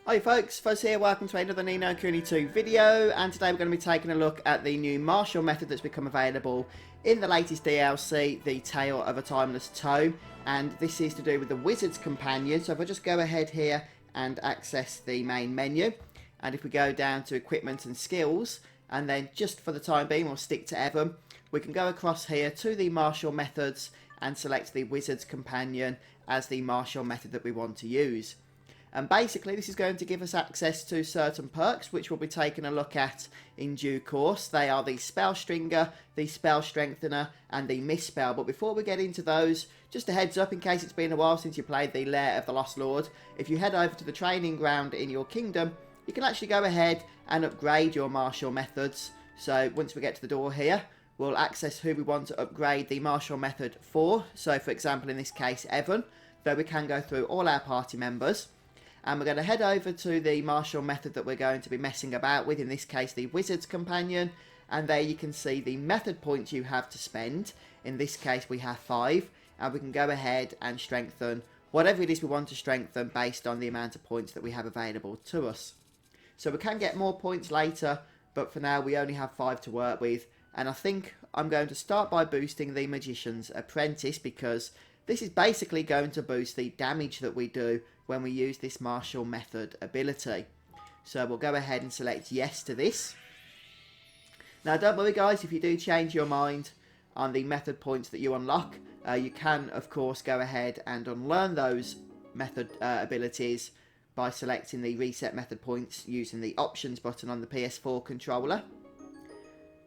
Hi folks, Fuzz here, welcome to another Ni No Kuni 2 video, and today we're going to be taking a look at the new martial method that's become available in the latest DLC, the Tale of a Timeless Tome, and this is to do with the Wizard's Companion. So if I just go ahead here and access the main menu, and if we go down to Equipment and Skills, and then just for the time being we'll stick to Evan, we can go across here to the martial methods and select the Wizard's Companion as the martial method that we want to use. And basically this is going to give us access to certain perks which we'll be taking a look at in due course. They are the Spell Stringer, the Spell Strengthener and the Misspell. But before we get into those, just a heads up in case it's been a while since you played the Lair of the Lost Lord. If you head over to the training ground in your kingdom, you can actually go ahead and upgrade your martial methods. So once we get to the door here, we'll access who we want to upgrade the martial method for. So for example in this case Evan, though we can go through all our party members. And we're going to head over to the martial method that we're going to be messing about with, in this case the Wizard's Companion, and there you can see the method points you have to spend. In this case we have 5, and we can go ahead and strengthen whatever it is we want to strengthen based on the amount of points that we have available to us. So we can get more points later, but for now we only have 5 to work with, and I think I'm going to start by boosting the Magician's Apprentice, because this is basically going to boost the damage that we do when we use this martial method ability. So we'll go ahead and select yes to this. Now don't worry guys, if you do change your mind on the method points that you unlock, you can of course go ahead and unlearn those method abilities by selecting the reset method points using the options button on the PS4 controller.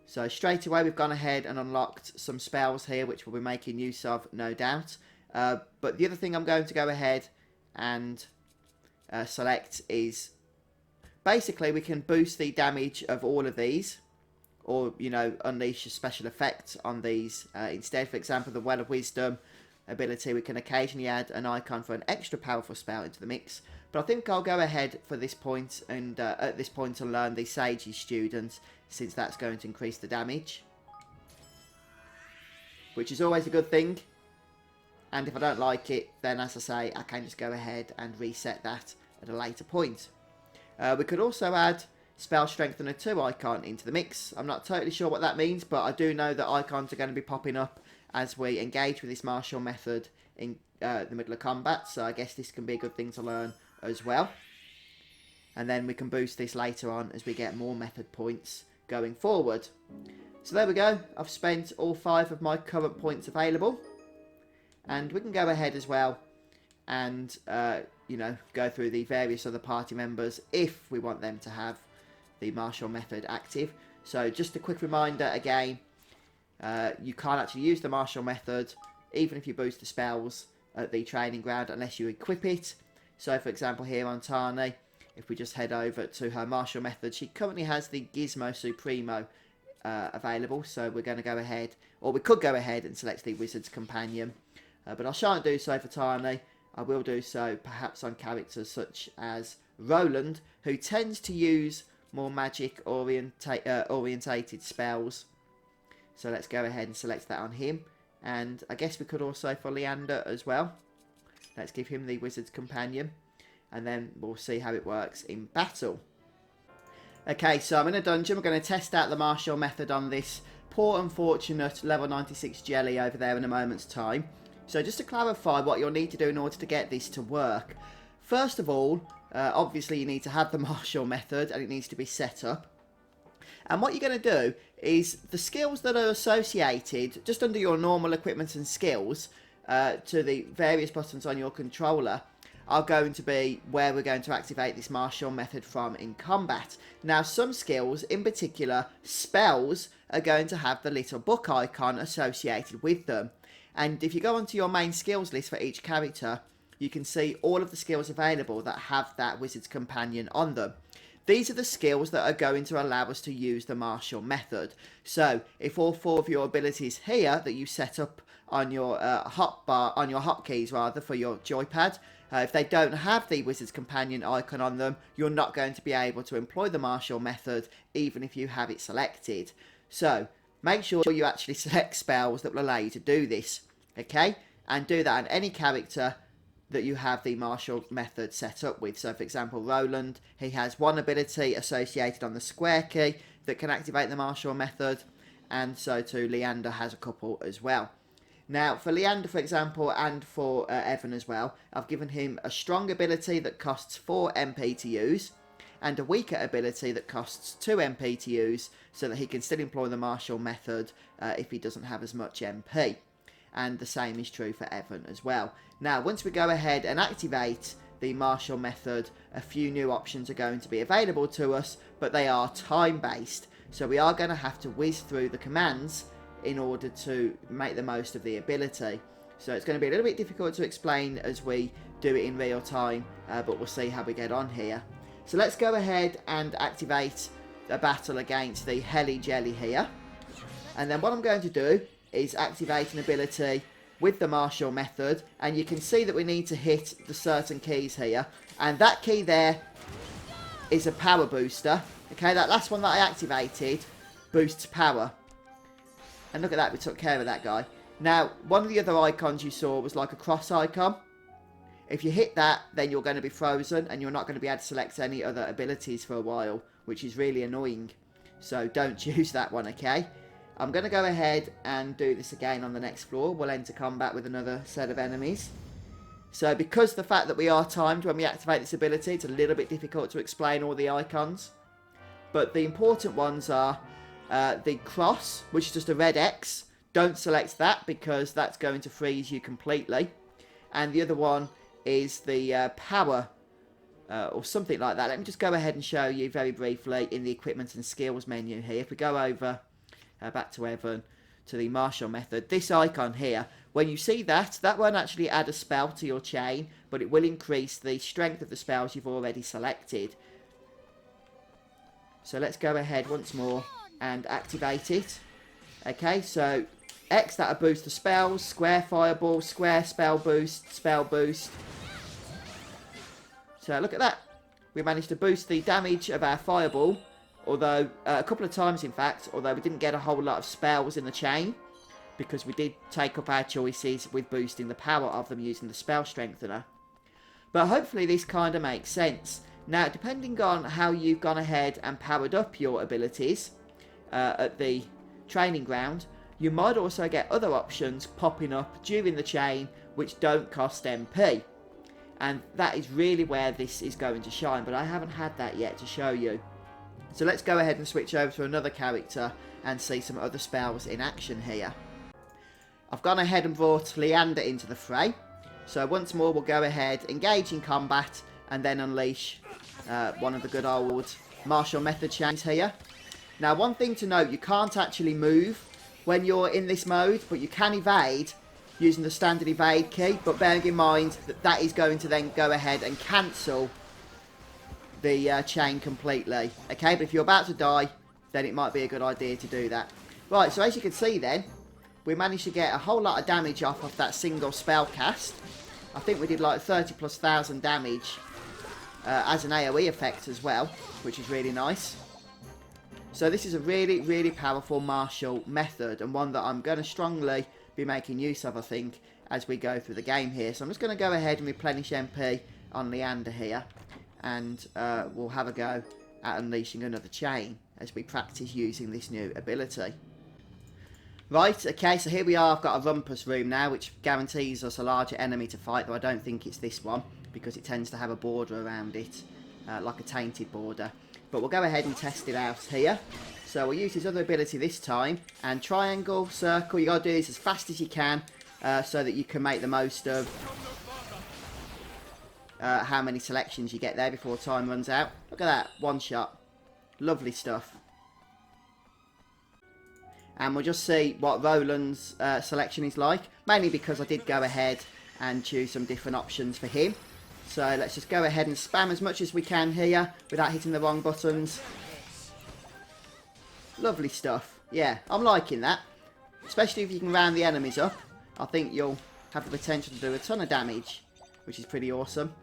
So straight away we've gone ahead and unlocked some spells here which we'll be making use of, no doubt. But the other thing I'm going to go ahead and select is basically we can boost the damage of all of these, or you know, unleash a special effect on these instead. For example, the Well of Wisdom ability, we can occasionally add an icon for an extra powerful spell into the mix, but I think I'll go ahead for this point and at this point and learn the Sage's Student, since that's going to increase the damage, which is always a good thing. And if I don't like it, then as I say, I can just go ahead and reset that at a later point. We could also add Spell Strengthener 2 icon into the mix. I'm not totally sure what that means, but I do know that icons are going to be popping up as we engage with this martial method in the middle of combat. So I guess this can be a good thing to learn as well. And then we can boost this later on as we get more method points going forward. So there we go. I've spent all 5 of my current points available. And we can go ahead as well and, you know, go through the various other party members if we want them to have the martial method active. So just a quick reminder again, you can't actually use the martial method even if you boost the spells at the training ground unless you equip it. So for example here on Tane, if we just head over to her martial method, she currently has the Gizmo Supremo available. So we're going to go ahead, or we could go ahead and select the Wizard's Companion. But I shan't do so for Tane. I will do so perhaps on characters such as Roland, who tends to use more magic orientated spells. So let's go ahead and select that on him. And I guess we could also for Leander as well. Let's give him the Wizard's Companion. And then we'll see how it works in battle. Okay, so I'm in a dungeon. We're going to test out the martial method on this poor unfortunate level 96 jelly over there in a moment's time. So just to clarify what you'll need to do in order to get this to work. First of all, obviously you need to have the martial method and it needs to be set up. And what you're going to do is the skills that are associated just under your normal equipment and skills to the various buttons on your controller are going to be where we're going to activate this martial method from in combat. Now some skills, in particular spells, are going to have the little book icon associated with them. And if you go onto your main skills list for each character, you can see all of the skills available that have that Wizard's Companion on them. These are the skills that are going to allow us to use the martial method. So if all 4 of your abilities here that you set up on your hotkeys rather for your joypad, if they don't have the Wizard's Companion icon on them, you're not going to be able to employ the martial method even if you have it selected. So make sure you actually select spells that will allow you to do this, okay? And do that on any character that you have the martial method set up with. So for example, Roland, he has one ability associated on the square key that can activate the martial method, and so too Leander has a couple as well. Now for Leander, for example, and for Evan as well, I've given him a strong ability that costs 4 MP to use, and a weaker ability that costs 2 MP to use, so that he can still employ the martial method if he doesn't have as much MP. And the same is true for Evan as well. Now, once we go ahead and activate the martial method, a few new options are going to be available to us, but they are time-based. So we are going to have to whiz through the commands in order to make the most of the ability. So it's going to be a little bit difficult to explain as we do it in real time, but we'll see how we get on here. So let's go ahead and activate a battle against the Heli Jelly here. And then what I'm going to do is activate an ability with the martial method. And you can see that we need to hit the certain keys here. And that key there is a power booster. Okay, that last one that I activated boosts power. And look at that, we took care of that guy. Now, one of the other icons you saw was like a cross icon. If you hit that, then you're going to be frozen and you're not going to be able to select any other abilities for a while, which is really annoying. So don't choose that one, okay? I'm going to go ahead and do this again on the next floor. We'll enter combat with another set of enemies. So because the fact that we are timed when we activate this ability, it's a little bit difficult to explain all the icons. But the important ones are the cross, which is just a red X. Don't select that because that's going to freeze you completely. And the other one is the power or something like that. Let me just go ahead and show you very briefly in the equipment and skills menu here. If we go over back to Evan to the martial method, this icon here, when you see that, that won't actually add a spell to your chain, but it will increase the strength of the spells you've already selected. So let's go ahead once more and activate it. Okay, so X, that'll boost the spells, square fireball, square spell boost, spell boost. So look at that. We managed to boost the damage of our fireball, although a couple of times in fact, although we didn't get a whole lot of spells in the chain, because we did take up our choices with boosting the power of them using the spell strengthener. But hopefully this kind of makes sense. Now, depending on how you've gone ahead and powered up your abilities at the training ground, you might also get other options popping up during the chain which don't cost MP. And that is really where this is going to shine, but I haven't had that yet to show you. So let's go ahead and switch over to another character and see some other spells in action here. I've gone ahead and brought Leander into the fray. So once more we'll go ahead, engage in combat, and then unleash one of the good old martial method chains here. Now, one thing to note, you can't actually move when you're in this mode, but you can evade using the standard evade key, but bearing in mind that that is going to then go ahead and cancel the chain completely. Okay, but if you're about to die, then it might be a good idea to do that. Right, so as you can see then, we managed to get a whole lot of damage off of that single spell cast. I think we did like 30,000+ damage as an AoE effect as well, which is really nice. So this is a really, really powerful martial method, and one that I'm going to strongly be making use of, I think, as we go through the game here. So I'm just going to go ahead and replenish MP on Leander here, and we'll have a go at unleashing another chain as we practice using this new ability. Right, okay, so here we are. I've got a rumpus room now, which guarantees us a larger enemy to fight, though I don't think it's this one, because it tends to have a border around it, like a tainted border. But we'll go ahead and test it out here. So we'll use his other ability this time, and triangle, circle, you got to do this as fast as you can, so that you can make the most of how many selections you get there before time runs out. Look at that, one shot. Lovely stuff. And we'll just see what Roland's selection is like, mainly because I did go ahead and choose some different options for him. So let's just go ahead and spam as much as we can here without hitting the wrong buttons. Lovely stuff. Yeah, I'm liking that. Especially if you can round the enemies up. I think you'll have the potential to do a ton of damage, which is pretty awesome.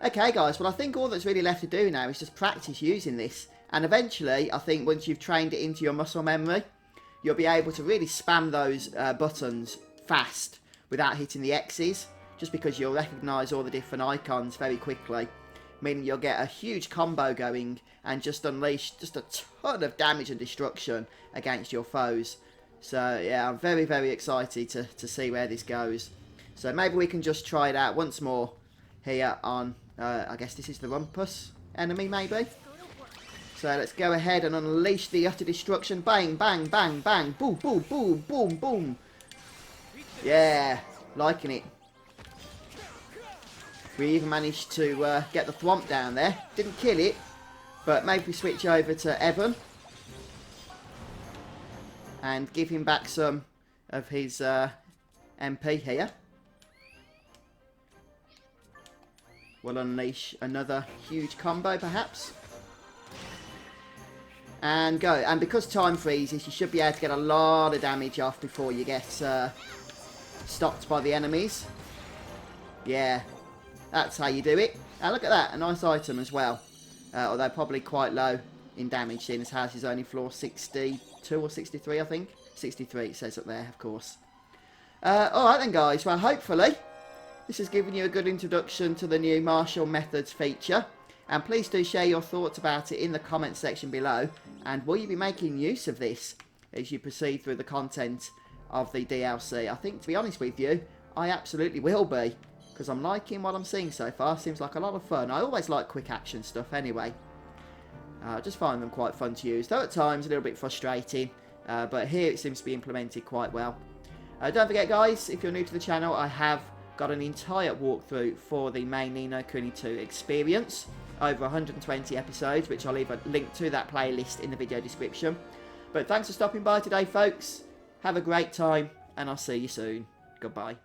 Okay guys, well I think all that's really left to do now is just practice using this. And eventually, I think once you've trained it into your muscle memory, you'll be able to really spam those buttons fast without hitting the X's. just because you'll recognise all the different icons very quickly, meaning you'll get a huge combo going and just unleash just a ton of damage and destruction against your foes. So yeah, I'm very, very excited to see where this goes. So maybe we can just try it out once more here on, I guess this is the Rumpus enemy maybe. So let's go ahead and unleash the utter destruction. Bang, bang, bang, bang. Boom, boom, boom, boom, boom. Yeah, liking it. We even managed to get the Thwomp down there. Didn't kill it, but maybe we switch over to Evan and give him back some of his MP here. We'll unleash another huge combo perhaps. And go. And because time freezes, you should be able to get a lot of damage off before you get stopped by the enemies. Yeah, that's how you do it. And look at that, a nice item as well. Although probably quite low in damage, seeing his house is only floor 62 or 63, I think. 63 it says up there, of course. Alright then guys, well hopefully this has given you a good introduction to the new martial methods feature. And please do share your thoughts about it in the comments section below. And will you be making use of this as you proceed through the content of the DLC? I think, to be honest with you, I absolutely will be. Because I'm liking what I'm seeing so far. Seems like a lot of fun. I always like quick action stuff anyway. I just find them quite fun to use. Though at times a little bit frustrating. But here it seems to be implemented quite well. Don't forget guys, if you're new to the channel, I have got an entire walkthrough for the main Ni no Kuni 2 experience. Over 120 episodes, which I'll leave a link to that playlist in the video description. But thanks for stopping by today, folks. Have a great time, and I'll see you soon. Goodbye.